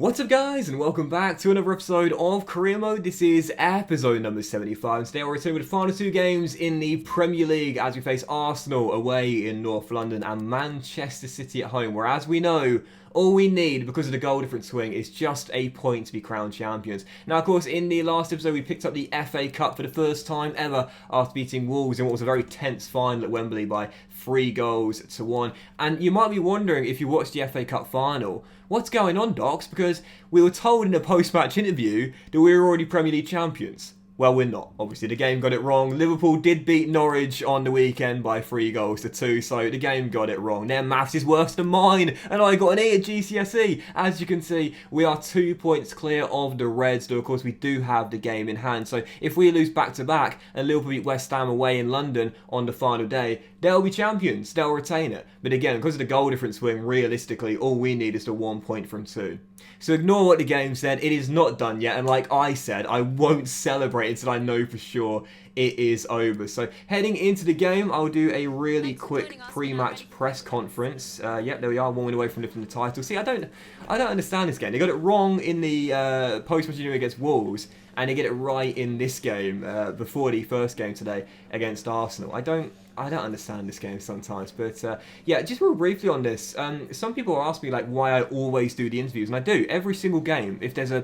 What's up guys, and welcome back to another episode of Career Mode. This is episode number 75, and today we're returning with the final two games in the Premier League as we face Arsenal away in North London and Manchester City at home, where as we know, all we need, because of the goal difference swing, is just a point to be crowned champions. Now, of course, in the last episode, we picked up the FA Cup for the first time ever after beating Wolves in what was a very tense final at Wembley by 3-1. And you might be wondering, if you watched the FA Cup final, what's going on, Docs? Because we were told in a post-match interview that we were already Premier League champions. Well, we're not. Obviously, the game got it wrong. Liverpool did beat Norwich on the weekend by 3-2, so the game got it wrong. Their maths is worse than mine, and I got an E at GCSE. As you can see, we are 2 points clear of the Reds, though of course we do have the game in hand. So if we lose back-to-back and Liverpool beat West Ham away in London on the final day, they'll be champions. They'll retain it. But again, because of the goal difference swing, realistically, all we need is the 1 point from 2. So ignore what the game said. It is not done yet, and like I said, I won't celebrate until I know for sure it is over. So heading into the game, I'll do a really quick pre-match press conference. Yep, there we are, 1 win away from lifting the title. See, I don't understand this game. They got it wrong in the post-match interview against Wolves, and they get it right in this game before the first game today against Arsenal. I don't understand this game sometimes, but yeah, just real briefly on this. Some people ask me like why I always do the interviews, and I do every single game. If there's a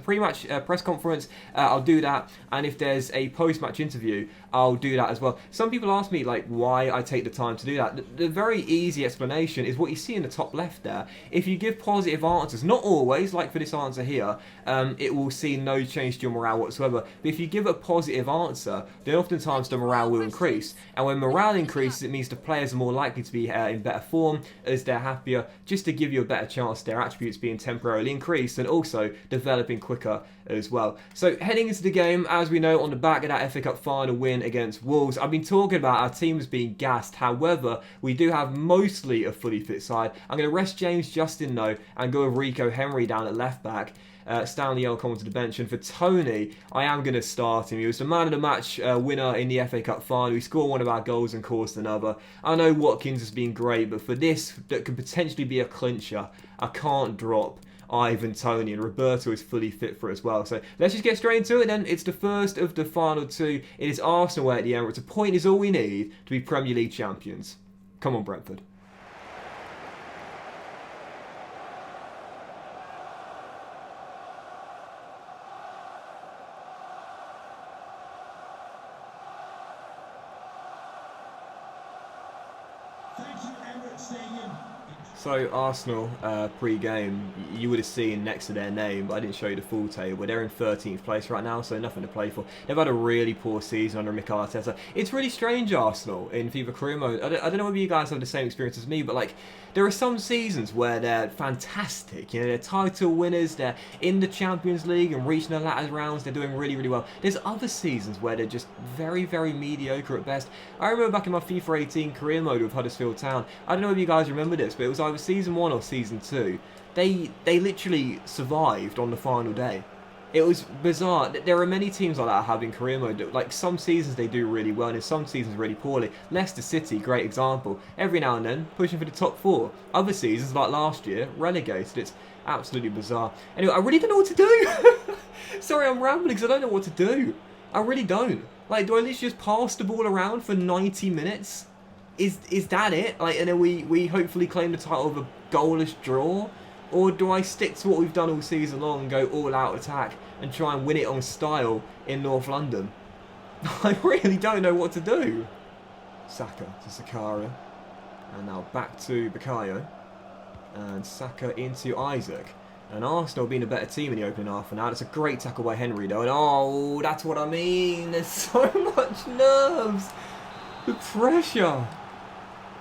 pre-match press conference, I'll do that, and if there's a post-match interview, I'll do that as well. Some people ask me like why I take the time to do that. The very easy explanation is what you see in the top left there. If you give positive answers, not always, like for this answer here, it will see no change to your morale whatsoever. But if you give a positive answer, then oftentimes the morale will increase. And when morale increases, it means the players are more likely to be in better form as they're happier, just to give you a better chance of their attributes being temporarily increased and also developing quicker as well. So heading into the game, as we know, on the back of that FA Cup final win against Wolves, I've been talking about our team as being gassed. However, we do have mostly a fully fit side. I'm going to rest James Justin though and go with Rico Henry down at left back. Stanley L coming to the bench, and for Tony, I am going to start him. He was the man of the match winner in the FA Cup final. He scored one of our goals and caused another. I know Watkins has been great, but for this, that could potentially be a clincher, I can't drop Ivan Toney, and Roberto is fully fit for it as well. So let's just get straight into it then. It's the first of the final two. It is Arsenal away at the Emirates. A point is all we need to be Premier League champions. Come on, Brentford. So Arsenal, pre-game, you would have seen next to their name, but I didn't show you the full table. They're in 13th place right now, so nothing to play for. They've had a really poor season under Mikel Arteta. It's really strange, Arsenal, in FIFA Career Mode. I don't know whether you guys have the same experience as me, but like, there are some seasons where they're fantastic. You know, they're title winners, they're in the Champions League and reaching the latter rounds, they're doing really, really well. There's other seasons where they're just very, very mediocre at best. I remember back in my FIFA 18 Career Mode with Huddersfield Town, I don't know if you guys remember this, but it was either Season 1 or Season 2. They literally survived on the final day. It was bizarre. There are many teams like that I have in Career Mode. Like, some seasons they do really well, and in some seasons really poorly. Leicester City, great example. Every now and then, pushing for the top 4. Other seasons, like last year, relegated. It's absolutely bizarre. Anyway, I really don't know what to do. Sorry, I'm rambling because I don't know what to do. I really don't. Like, do I literally just pass the ball around for 90 minutes? Is that it? Like, and then we hopefully claim the title of a goalless draw? Or do I stick to what we've done all season long and go all-out attack and try and win it on style in North London? I really don't know what to do. Saka to Sakaria. And now back to Bukayo. And Saka into Isaac. And Arsenal being a better team in the opening half an hour. That's a great tackle by Henry though. And oh, that's what I mean. There's so much nerves. The pressure.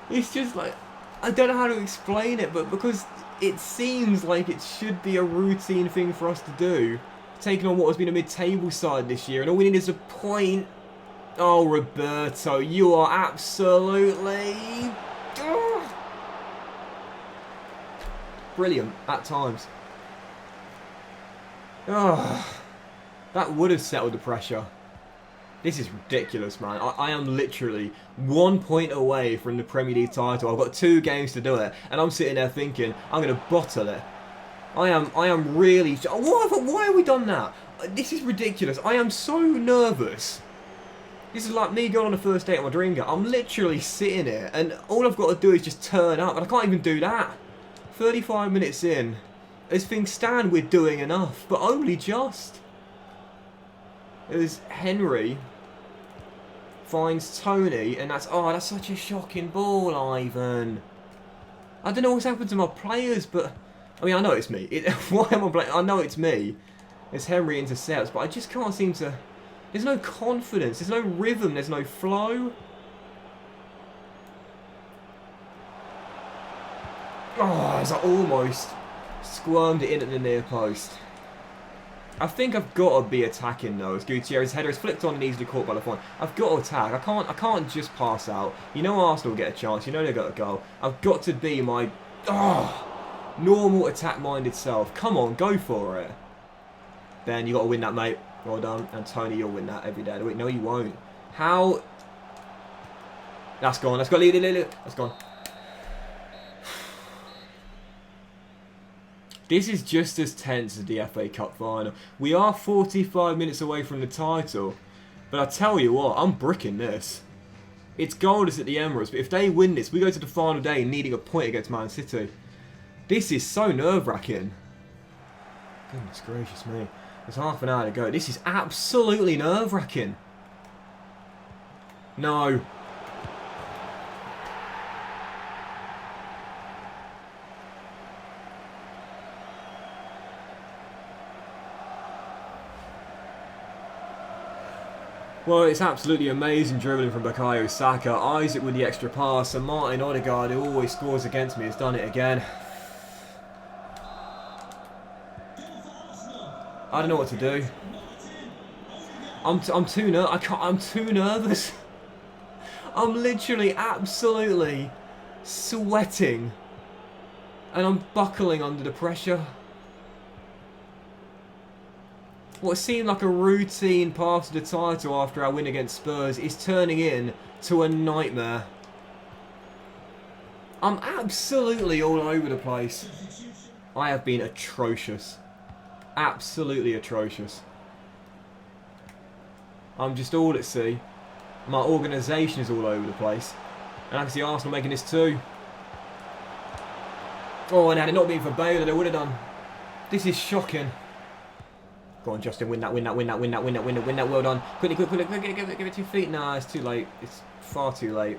It's just like, I don't know how to explain it, but because it seems like it should be a routine thing for us to do, taking on what has been a mid-table side this year, and all we need is a point. Oh, Roberto, you are absolutely brilliant at times. Oh, that would have settled the pressure. This is ridiculous, man. I am literally 1 point away from the Premier League title. I've got 2 games to do it, and I'm sitting there thinking, I'm going to bottle it. I am really... Why have we done that? This is ridiculous. I am so nervous. This is like me going on a first date on my dream girl. I'm literally sitting here and all I've got to do is just turn up and I can't even do that. 35 minutes in. As things stand, we're doing enough, but only just. As Henry finds Tony and that's such a shocking ball, Ivan. I don't know what's happened to my players, but I mean I know it's me. Why am I playing? I know it's me. As Henry intercepts, but I just can't seem to... There's no confidence, there's no rhythm, there's no flow. Oh, as I almost squirmed it in at the near post. I think I've got to be attacking though, as Gutierrez's header is flicked on and easily caught by the front. I've got to attack, I can't just pass out. You know Arsenal get a chance, you know they've got a goal. I've got to be my normal attack-minded self. Come on, go for it. Ben, you got to win that, mate. Well done. And Tony, you'll win that every day of the week. No, you won't. How? That's gone. Let's go. That's gone. This is just as tense as the FA Cup final. We are 45 minutes away from the title. But I tell you what, I'm bricking this. It's goalless at the Emirates, but if they win this, we go to the final day needing a point against Man City. This is so nerve-wracking. Goodness gracious me. There's half an hour to go. This is absolutely nerve-wracking. No. Well, it's absolutely amazing dribbling from Bukayo Saka. Isaac with the extra pass, and Martin Odegaard, who always scores against me, has done it again. I don't know what to do. I'm too nervous. I'm literally absolutely sweating, and I'm buckling under the pressure. What seemed like a routine path to the title after our win against Spurs is turning into a nightmare. I'm absolutely all over the place. I have been atrocious. Absolutely atrocious. I'm just all at sea. My organisation is all over the place. And I can see Arsenal making this too. Oh, and had it not been for Bale, they would have done. This is shocking. Go on, Justin, win that, win that, win that, win that, win that, win that, win that, well done. Quickly, quickly, give it 2 feet. Nah, it's too late. It's far too late.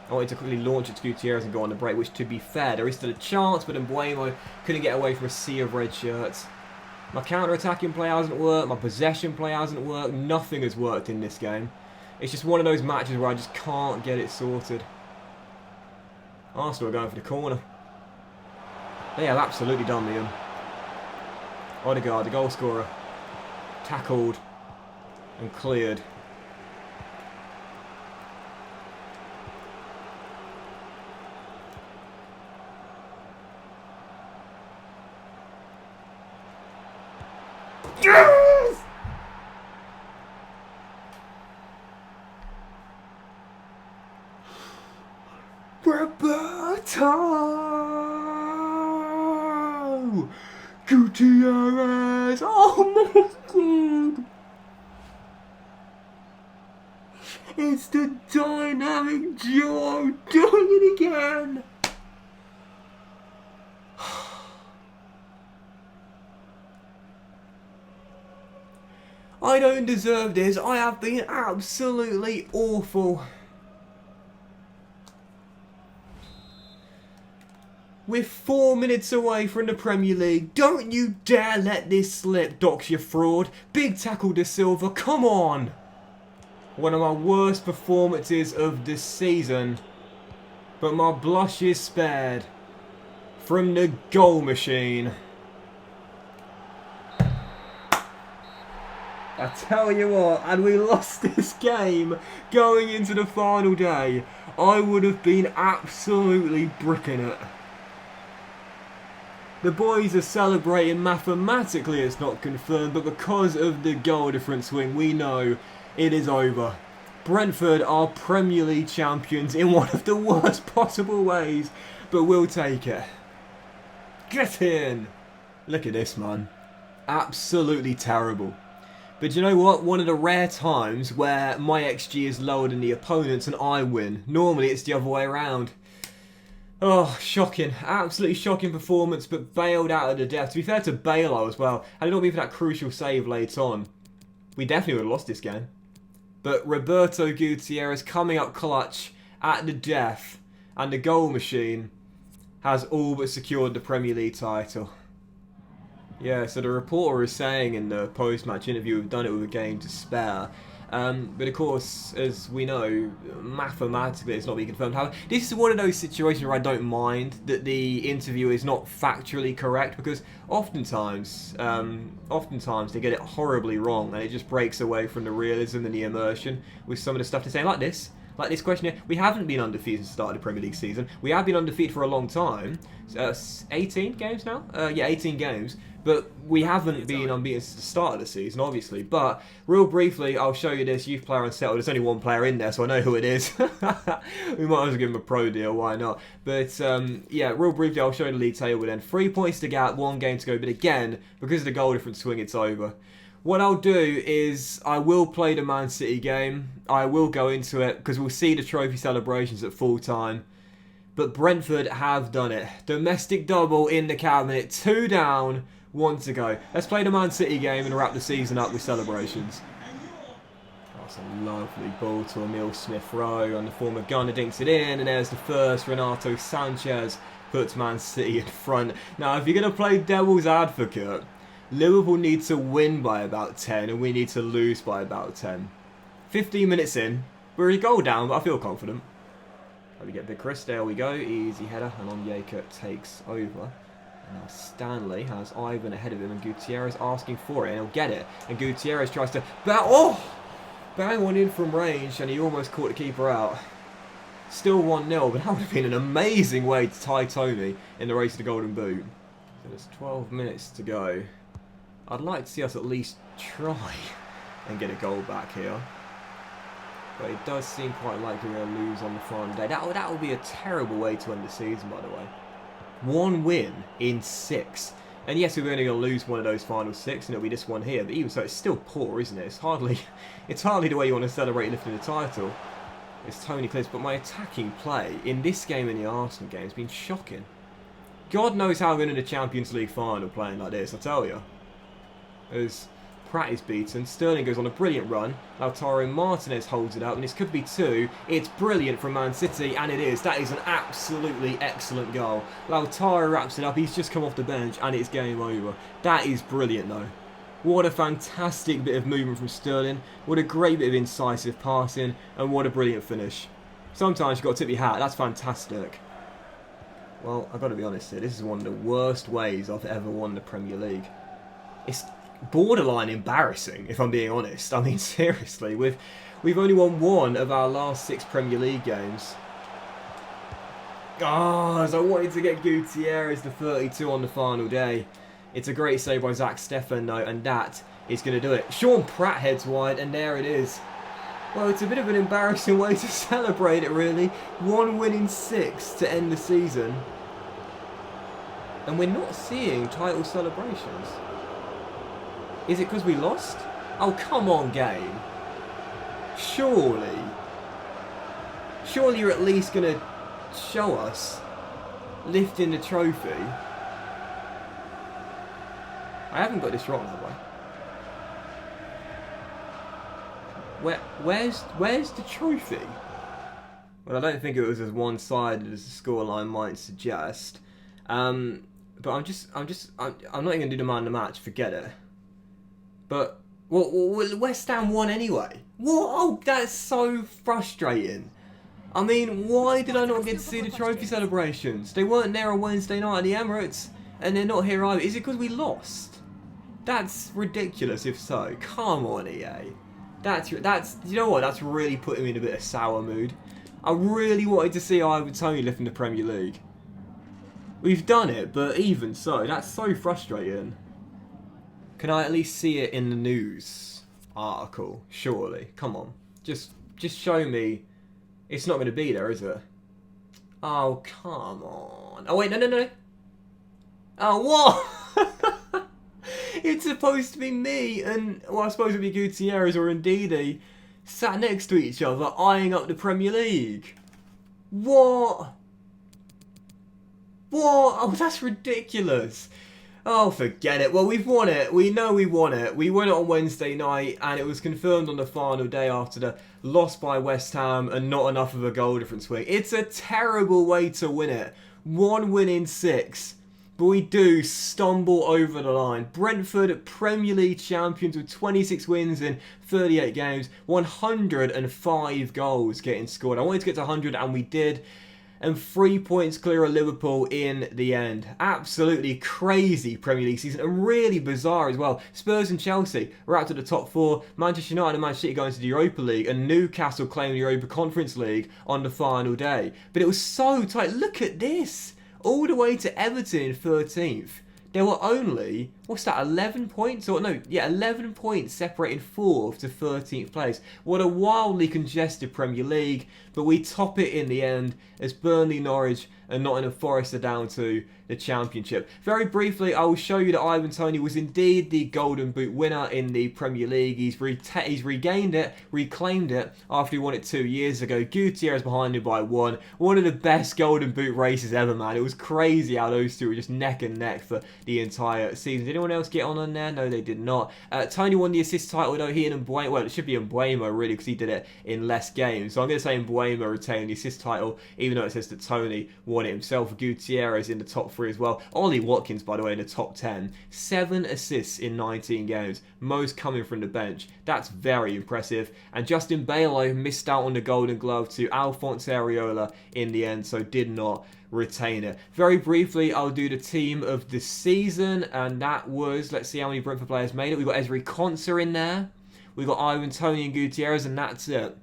I wanted to quickly launch it to Gutierrez and go on the break, which to be fair, there is still a chance, but Mbuemo couldn't get away from a sea of red shirts. My counter-attacking play hasn't worked, my possession play hasn't worked, nothing has worked in this game. It's just one of those matches where I just can't get it sorted. Arsenal are going for the corner. They have absolutely done me in. Odegaard, the goal scorer, tackled and cleared. Yes! Roberto Gutierrez! Oh my God! It's the dynamic duo doing it again! I don't deserve this. I have been absolutely awful. We're 4 minutes away from the Premier League. Don't you dare let this slip, Dox, you fraud. Big tackle De Silva, come on. One of my worst performances of the season. But my blush is spared. From the goal machine. I tell you what, had we lost this game going into the final day, I would have been absolutely bricking it. The boys are celebrating mathematically, it's not confirmed, but because of the goal difference swing, we know it is over. Brentford are Premier League champions in one of the worst possible ways, but we'll take it. Get in! Look at this, man. Absolutely terrible. But you know what? One of the rare times where my XG is lower than the opponent's and I win. Normally it's the other way around. Oh, shocking. Absolutely shocking performance, but bailed out of the death. To be fair to Bale as well, had it not been for that crucial save late on, we definitely would have lost this game. But Roberto Gutierrez coming up clutch at the death, and the goal machine has all but secured the Premier League title. Yeah, so the reporter is saying in the post-match interview we've done it with a game to spare. But of course, as we know, mathematically it's not being confirmed. However, this is one of those situations where I don't mind that the interview is not factually correct, because oftentimes they get it horribly wrong and it just breaks away from the realism and the immersion with some of the stuff they're saying, like this. Like this question here, we haven't been undefeated since the start of the Premier League season. We have been undefeated for a long time. 18 games now? Yeah, 18 games. But we haven't been unbeaten since the start of the season, obviously. But real briefly, I'll show you this youth player unsettled. There's only one player in there, so I know who it is. We might as well give him a pro deal, why not? But yeah, real briefly, I'll show you the league table then. 3 points to get, 1 game to go. But again, because of the goal difference swing, it's over. What I'll do is I will play the Man City game. I will go into it because we'll see the trophy celebrations at full time. But Brentford have done it. Domestic double in the cabinet. 2 down, 1 to go. Let's play the Man City game and wrap the season up with celebrations. That's a lovely ball to Emil Smith-Rowe, and the former Gunner dinks it in, and there's the first. Renato Sanchez puts Man City in front. Now, if you're going to play devil's advocate, Liverpool need to win by about 10 and we need to lose by about 10. 15 minutes in, we're a goal down, but I feel confident. We get Big Chris, there we go, easy header, and Onyeka takes over. And now Stanley has Ivan ahead of him, and Gutierrez asking for it, and he'll get it. And Gutierrez tries to bang one in from range, and he almost caught the keeper out. Still 1-0, but that would have been an amazing way to tie Tony in the race to the Golden Boot. So there's 12 minutes to go. I'd like to see us at least try and get a goal back here. But it does seem quite likely we're going to lose on the final day. That would be a terrible way to end the season, by the way. 1 win in 6. And yes, we're only going to lose one of those final 6, and it'll be this one here. But even so, it's still poor, isn't it? It's hardly the way you want to celebrate lifting the title. It's Tony Clips, but my attacking play in this game and the Arsenal game has been shocking. God knows how I'm going to the Champions League final playing like this, I tell you. As Pratt is beaten, Sterling goes on a brilliant run, Lautaro Martinez holds it up, and this could be 2. It's brilliant from Man City, and it is. That is an absolutely excellent goal. Lautaro wraps it up, he's just come off the bench, and it's game over. That is brilliant though. What a fantastic bit of movement from Sterling, what a great bit of incisive passing, and what a brilliant finish. Sometimes you've got to tip your hat, that's fantastic. Well, I've got to be honest here, this is one of the worst ways I've ever won the Premier League. It's borderline embarrassing, if I'm being honest. I mean, seriously, we've only won 1 of our last 6 Premier League games. Ah, as I wanted to get Gutierrez to 32 on the final day. It's a great save by Zach Steffen, though, and that is going to do it. Sean Pratt heads wide, and there it is. Well, it's a bit of an embarrassing way to celebrate it, really. 1 win in 6 to end the season. And we're not seeing title celebrations. Is it because we lost? Oh, come on, game. Surely you're at least going to show us lifting the trophy. I haven't got this wrong, have I? Where's the trophy? Well, I don't think it was as one-sided as the scoreline might suggest. But I'm not even going to do the man of the match. Forget it. But West Ham won anyway. What? Oh, that's so frustrating. I mean, why did I not get to see the trophy celebrations? They weren't there on Wednesday night at the Emirates, and they're not here either. Is it because we lost? That's ridiculous. If so, come on, EA. That's you know what? That's really putting me in a bit of sour mood. I really wanted to see Ivan Toney lift in the Premier League. We've done it, but even so, that's so frustrating. Can I at least see it in the news article? Surely. Come on. Just show me. It's not going to be there, is it? Oh, come on. Oh, wait, no. Oh, what? It's supposed to be me and, well, I suppose it'd be Gutierrez or Ndidi sat next to each other, eyeing up the Premier League. What? What? Oh, that's ridiculous. Oh, forget it. Well, we've won it. We know we won it. We won it on Wednesday night, and it was confirmed on the final day after the loss by West Ham and not enough of a goal difference swing. It's a terrible way to win it. 1 win in 6. But we do stumble over the line. Brentford, Premier League champions with 26 wins in 38 games. 105 goals getting scored. I wanted to get to 100, and we did. And 3 points clear of Liverpool in the end. Absolutely crazy Premier League season, and really bizarre as well. Spurs and Chelsea are out to the top 4. Manchester United and Manchester City going to the Europa League, and Newcastle claiming the Europa Conference League on the final day. But it was so tight. Look at this. All the way to Everton in 13th. There were only, 11 points? Or no, yeah, 11 points separating 4th to 13th place. What a wildly congested Premier League, but we top it in the end as Burnley, Norwich and Nottingham Forest are down to the Championship. Very briefly, I will show you that Ivan Toney was indeed the Golden Boot winner in the Premier League. He's regained it, reclaimed it after he won it 2 years ago. Gutierrez behind him by 1. One of the best Golden Boot races ever, man. It was crazy how those two were just neck and neck for the entire season. Did anyone else get on there? No, they did not. Toney won the assist title, though. He and Mbuemo, well, it should be Mbuemo really, because he did it in less games. So I'm going to say Mbuemo retained the assist title, even though it says that Toney won it himself. Gutierrez in the top 3 as well. Ollie Watkins, by the way, in the top 10. 7 assists in 19 games, most coming from the bench. That's very impressive. And Justin Bale missed out on the Golden Glove to Alphonse Areola in the end, so did not retain it. Very briefly, I'll do the team of the season, and that was, let's see how many Brentford players made it. We've got Ezri Konsa in there. We've got Ivan Toney and Gutierrez, and that's it.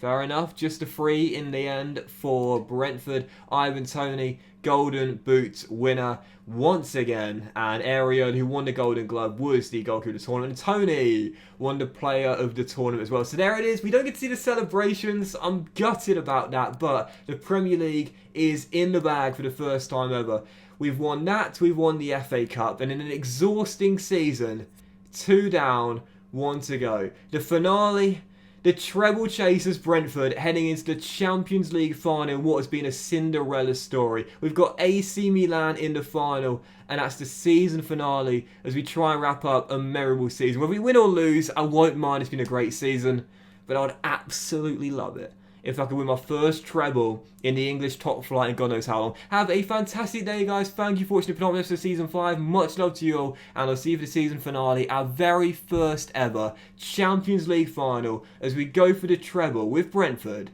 Fair enough, just a 3 in the end for Brentford. Ivan Toney, Golden Boot winner once again. And Areola, who won the Golden Glove, was the goalkeeper of the tournament. And Toney won the player of the tournament as well. So there it is. We don't get to see the celebrations. I'm gutted about that. But the Premier League is in the bag for the first time ever. We've won that. We've won the FA Cup. And in an exhausting season, 2 down, 1 to go. The finale. The treble chasers Brentford heading into the Champions League final in what has been a Cinderella story. We've got AC Milan in the final, and that's the season finale as we try and wrap up a memorable season. Whether we win or lose, I won't mind. It's been a great season, but I would absolutely love it if I could win my first treble in the English top flight in God knows how long. Have a fantastic day, guys. Thank you for watching the penultimate episode of Season 5. Much love to you all, and I'll see you for the season finale, our very first ever Champions League final, as we go for the treble with Brentford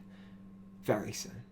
very soon.